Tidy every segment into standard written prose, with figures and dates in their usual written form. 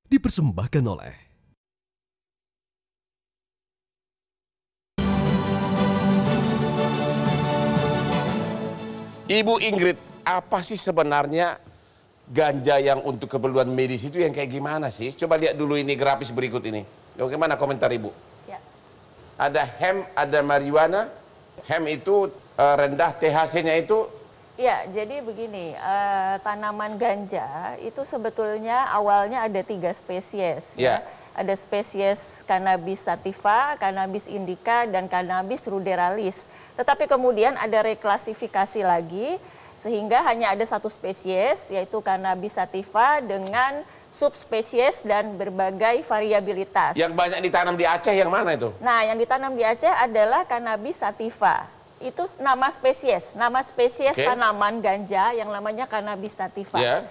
Dipersembahkan oleh Ibu Ingrid, apa sih sebenarnya ganja yang untuk keperluan medis itu yang kayak gimana sih? Coba lihat dulu ini grafis berikut ini. Bagaimana komentar Ibu? Ya. Ada hemp, ada marijuana. Hemp itu rendah THC-nya itu. Ya, jadi begini, tanaman ganja itu sebetulnya awalnya ada 3 spesies. Ya. Ada spesies Cannabis sativa, Cannabis indica, dan Cannabis ruderalis. Tetapi kemudian ada reklasifikasi lagi, sehingga hanya ada 1 spesies, yaitu Cannabis sativa dengan subspesies dan berbagai variabilitas. Yang banyak ditanam di Aceh yang mana itu? Nah, yang ditanam di Aceh adalah Cannabis sativa. Itu nama spesies Oke. tanaman ganja yang namanya Cannabis sativa. Ya.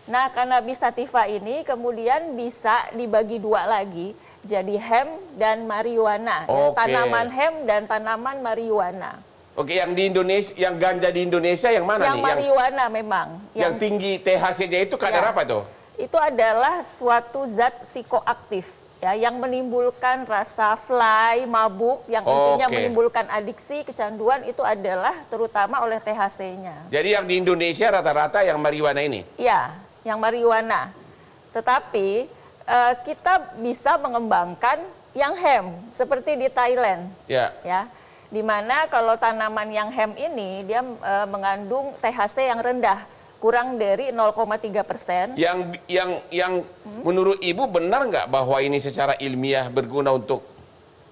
Nah, Cannabis sativa ini kemudian bisa dibagi 2 lagi, jadi hemp dan marijuana. Ya, Oke. tanaman hemp dan tanaman marijuana. Oke, yang di Indonesia, yang ganja di Indonesia yang mana Yang nih? marijuana memang. Yang tinggi THC-nya itu kadar Ya. apa tuh? Itu adalah suatu zat psikoaktif, ya, yang menimbulkan rasa fly, mabuk, yang intinya Oke. menimbulkan adiksi, kecanduan, itu adalah terutama oleh THC-nya. Jadi yang di Indonesia rata-rata yang marijuana ini? Ya, yang marijuana. Tetapi kita bisa mengembangkan yang hemp seperti di Thailand, Ya. ya. Di mana kalau tanaman yang hemp ini dia mengandung THC yang rendah, kurang dari 0,3%. Yang menurut Ibu benar nggak bahwa ini secara ilmiah berguna untuk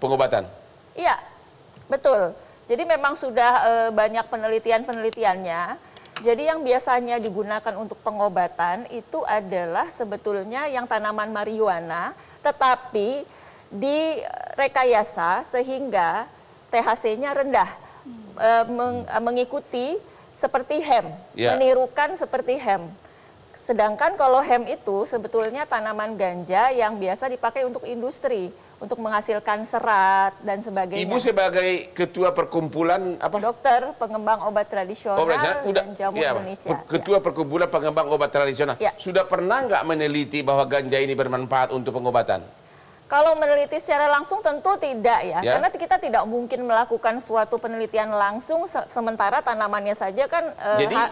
pengobatan? Iya, betul. Jadi memang sudah banyak penelitiannya. Jadi yang biasanya digunakan untuk pengobatan itu adalah sebetulnya yang tanaman marijuana, tetapi direkayasa sehingga THC-nya rendah, mengikuti seperti hemp, Ya. menirukan seperti hemp. Sedangkan kalau hemp itu sebetulnya tanaman ganja yang biasa dipakai untuk industri, untuk menghasilkan serat dan sebagainya. Ibu sebagai ketua perkumpulan apa? Dokter pengembang obat tradisional dan jamu ya, Indonesia. Ketua perkumpulan pengembang obat tradisional. Ya. Sudah pernah nggak meneliti bahwa ganja ini bermanfaat untuk pengobatan? Kalau meneliti secara langsung tentu tidak ya, Ya. karena kita tidak mungkin melakukan suatu penelitian langsung sementara tanamannya saja kan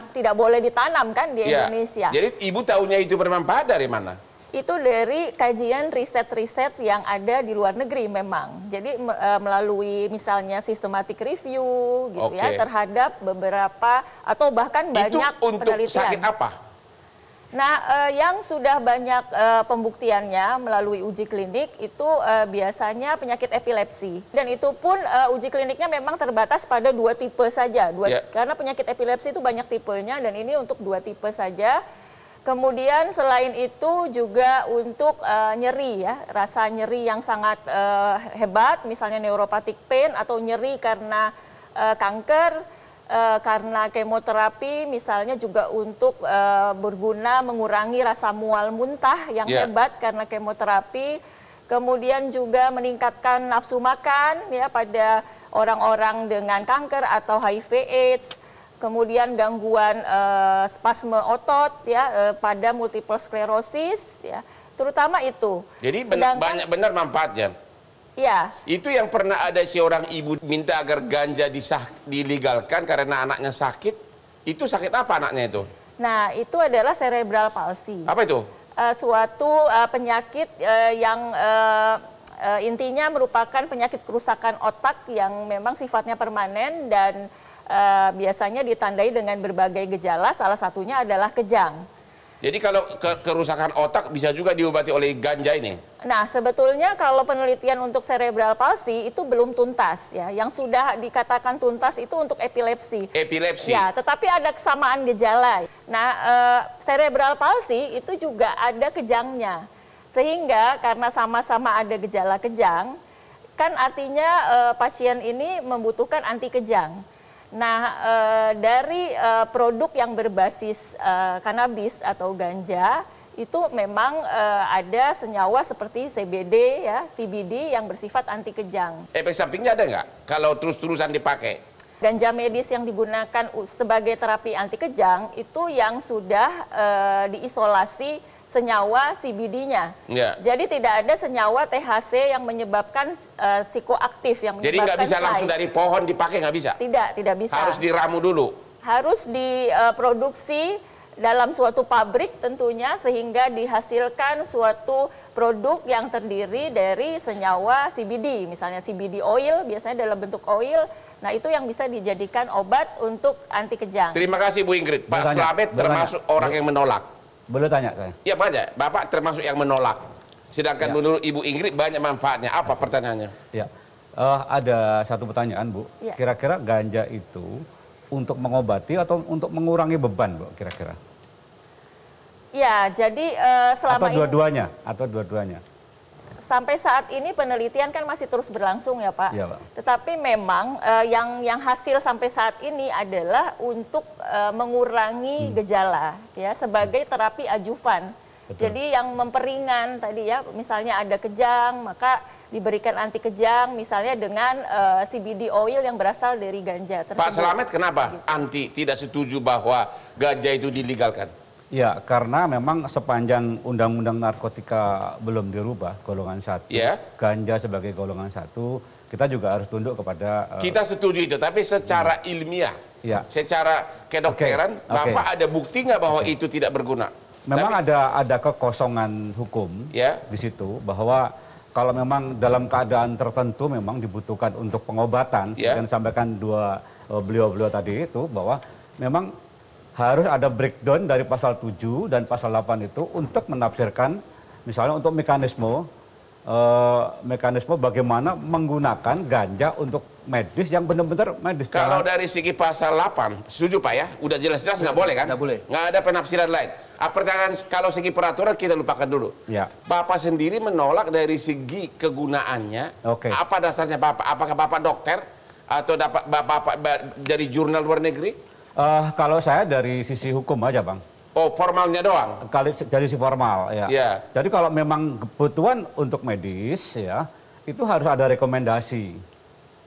tidak boleh ditanam kan di Ya. Indonesia. Jadi Ibu tahunya itu bermanfaat dari mana? Itu dari kajian riset-riset yang ada di luar negeri memang. Jadi melalui misalnya systematic review gitu ya Oke. terhadap beberapa atau bahkan Itu banyak untuk penelitian. sakit apa? Nah, yang sudah banyak pembuktiannya melalui uji klinik itu biasanya penyakit epilepsi. Dan itu pun uji kliniknya memang terbatas pada 2 tipe saja. Ya. Karena penyakit epilepsi itu banyak tipenya dan ini untuk 2 tipe saja. Kemudian selain itu juga untuk nyeri ya, rasa nyeri yang sangat hebat, misalnya neuropathic pain atau nyeri karena kanker. Karena kemoterapi misalnya juga untuk berguna mengurangi rasa mual muntah yang Ya. hebat karena kemoterapi. Kemudian juga meningkatkan nafsu makan ya pada orang-orang dengan kanker atau HIV/AIDS. Kemudian gangguan spasme otot ya pada multiple sclerosis ya, terutama itu. Jadi banyak benar manfaatnya. Ya. Itu yang pernah ada seorang ibu minta agar ganja dilegalkan karena anaknya sakit. Itu sakit apa anaknya itu? Nah, itu adalah cerebral palsy. Apa itu? Suatu penyakit yang intinya merupakan penyakit kerusakan otak yang memang sifatnya permanen dan biasanya ditandai dengan berbagai gejala, salah satunya adalah kejang. Jadi kalau kerusakan otak bisa juga diobati oleh ganja ini? Nah, sebetulnya kalau penelitian untuk cerebral palsy itu belum tuntas ya. Yang sudah dikatakan tuntas itu untuk epilepsi. Epilepsi? Ya, tetapi ada kesamaan gejala. Nah, cerebral palsy itu juga ada kejangnya. Sehingga karena sama-sama ada gejala kejang, kan artinya pasien ini membutuhkan anti kejang. Nah, dari produk yang berbasis kanabis atau ganja itu memang ada senyawa seperti CBD ya, CBD yang bersifat anti kejang. Efek sampingnya ada nggak kalau terus-terusan dipakai? Ganja medis yang digunakan sebagai terapi anti kejang itu yang sudah diisolasi senyawa CBD-nya. Ya. Jadi tidak ada senyawa THC yang menyebabkan psikoaktif yang Jadi menyebabkan nggak bisa langsung dari pohon dipakai, nggak bisa? Tidak bisa. Harus diramu dulu. Harus diproduksi dalam suatu pabrik tentunya sehingga dihasilkan suatu produk yang terdiri dari senyawa CBD, misalnya CBD oil biasanya dalam bentuk oil. Nah, itu yang bisa dijadikan obat untuk anti kejang. Terima kasih Bu Ingrid. Pak Slamet termasuk orang yang menolak. Boleh tanya saya? Ya banyak. Bapak termasuk yang menolak. Sedangkan menurut Ibu Ingrid banyak manfaatnya. Apa pertanyaannya? Ya, ada satu pertanyaan Bu. Ya. Kira-kira ganja itu untuk mengobati atau untuk mengurangi beban, Bu, kira-kira? Ya, jadi selama Atau dua-duanya? sampai saat ini penelitian kan masih terus berlangsung ya Pak. Iya, Pak. Tetapi memang yang hasil sampai saat ini adalah untuk mengurangi gejala ya sebagai terapi ajuvan. Betul. Jadi yang memperingan tadi ya, misalnya ada kejang, maka diberikan anti kejang misalnya dengan CBD oil yang berasal dari ganja tersebut. Pak Slamet kenapa anti tidak setuju bahwa ganja itu dilegalkan? Ya, karena memang sepanjang Undang-Undang Narkotika belum dirubah golongan 1, Ya. ganja sebagai golongan 1, kita juga harus tunduk kepada Kita setuju itu, tapi secara ilmiah, Ya. secara kedokteran, Oke. Bapak ada bukti nggak bahwa itu tidak berguna? memang Tapi- ada kekosongan hukum Ya. di situ bahwa kalau memang dalam keadaan tertentu memang dibutuhkan untuk pengobatan, Ya. yang disampaikan beliau-beliau tadi itu bahwa memang harus ada breakdown dari pasal 7 dan pasal 8 itu untuk menafsirkan misalnya untuk mekanisme bagaimana menggunakan ganja untuk medis yang benar-benar medis. Kalau dari segi pasal 8, setuju Pak ya? Udah jelas-jelas nggak boleh kan? Nggak boleh. Nggak ada penafsiran lain. Pertanyaan kalau segi peraturan kita lupakan dulu. Ya. Bapak sendiri menolak dari segi kegunaannya. Oke. Apa dasarnya Bapak? Apakah Bapak dokter atau dapat Bapak dari jurnal luar negeri? Kalau saya dari sisi hukum aja, Bang. Oh, formalnya doang. Kali dari sisi formal ya. Ya. Jadi kalau memang kebutuhan untuk medis ya, itu harus ada rekomendasi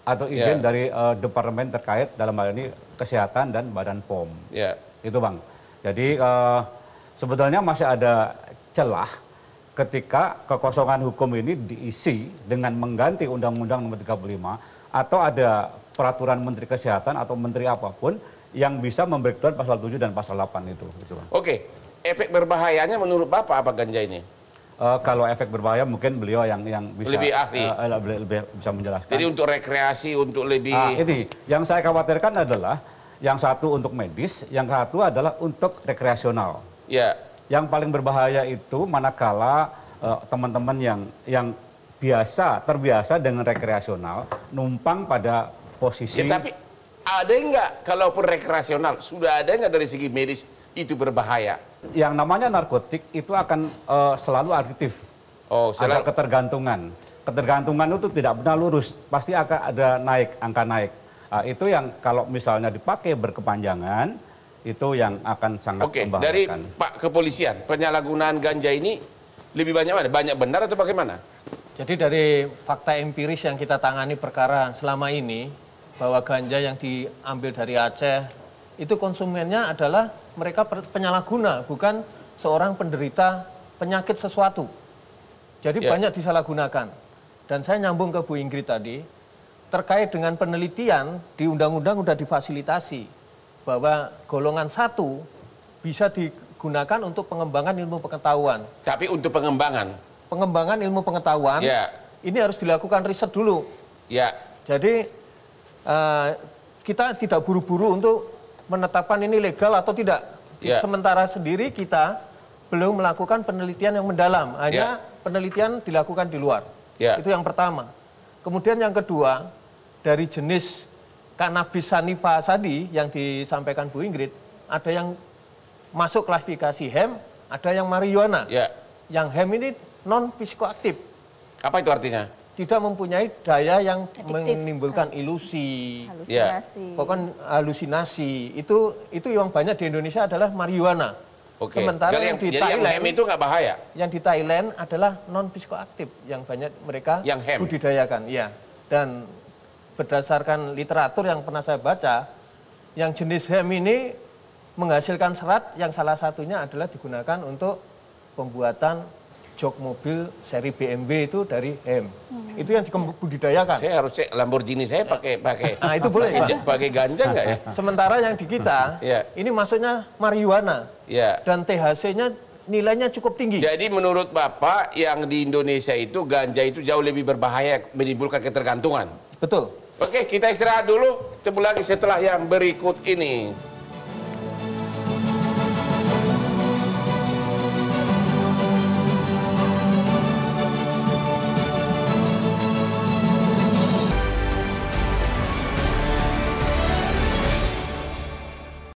atau izin Ya. dari departemen terkait dalam hal ini kesehatan dan Badan POM. Ya. Itu Bang. Jadi sebetulnya masih ada celah ketika kekosongan hukum ini diisi dengan mengganti Undang-Undang Nomor 35 atau ada peraturan Menteri Kesehatan atau Menteri apapun yang bisa membreakdown pasal 7 dan pasal 8 itu. Gitu, Bang. Oke. Efek berbahayanya menurut Bapak apa ganja ini? Kalau efek berbahaya mungkin beliau yang bisa Lebih ahli. lebih bisa menjelaskan. Jadi untuk rekreasi, untuk lebih... Ini yang saya khawatirkan adalah yang satu untuk medis, yang satu adalah untuk rekreasional. Ya. Yang paling berbahaya itu manakala teman-teman yang terbiasa dengan rekreasional numpang pada posisi. Ya, tapi ada nggak, kalaupun rekreasional, sudah ada nggak dari segi medis itu berbahaya? Yang namanya narkotik itu akan selalu adiktif. Oh, Ada ketergantungan. Ketergantungan itu tidak pernah lurus, pasti akan ada angka naik. Itu yang kalau misalnya dipakai berkepanjangan, itu yang akan sangat Oke, membahayakan. dari Pak Kepolisian, penyalahgunaan ganja ini lebih banyak mana? Banyak benar atau bagaimana? Jadi dari fakta empiris yang kita tangani perkara selama ini, bahwa ganja yang diambil dari Aceh, itu konsumennya adalah mereka penyalahguna, bukan seorang penderita penyakit sesuatu. Jadi banyak disalahgunakan. Dan saya nyambung ke Bu Ingrid tadi, terkait dengan penelitian di undang-undang sudah difasilitasi, bahwa golongan 1 bisa digunakan untuk pengembangan ilmu pengetahuan. Tapi untuk pengembangan. Pengembangan ilmu pengetahuan, ini harus dilakukan riset dulu. Ya. Jadi kita tidak buru-buru untuk menetapkan ini legal atau tidak. Sementara sendiri kita belum melakukan penelitian yang mendalam, hanya penelitian dilakukan di luar. Itu yang pertama. Kemudian yang kedua, dari jenis cannabis sativa tadi yang disampaikan Bu Ingrid, ada yang masuk klasifikasi hemp, ada yang marijuana. Yang hemp ini non psikoaktif. Apa itu artinya? Tidak mempunyai daya yang Adiktif. menimbulkan ilusi, Halusinasi. pokoknya halusinasi. Itu yang banyak di Indonesia adalah marijuana. Oke. Sementara yang di jadi Thailand, yang hemp itu nggak bahaya? yang di Thailand adalah non psikoaktif yang banyak mereka Yang hemp? budidayakan. Ya. Dan berdasarkan literatur yang pernah saya baca, yang jenis hemp ini menghasilkan serat yang salah satunya adalah digunakan untuk pembuatan jok mobil seri BMW itu dari hemp. Itu yang dibudidayakan. Saya harus cek Lamborghini saya pakai Nah, itu boleh, Pak. pakai ganja nggak ya? Sementara yang di kita, Iya. ini masuknya marijuana. Ya. Dan THC-nya nilainya cukup tinggi. Jadi menurut Bapak yang di Indonesia itu ganja itu jauh lebih berbahaya, menimbulkan ketergantungan. Betul. Oke, kita istirahat dulu. Ketemu lagi setelah yang berikut ini.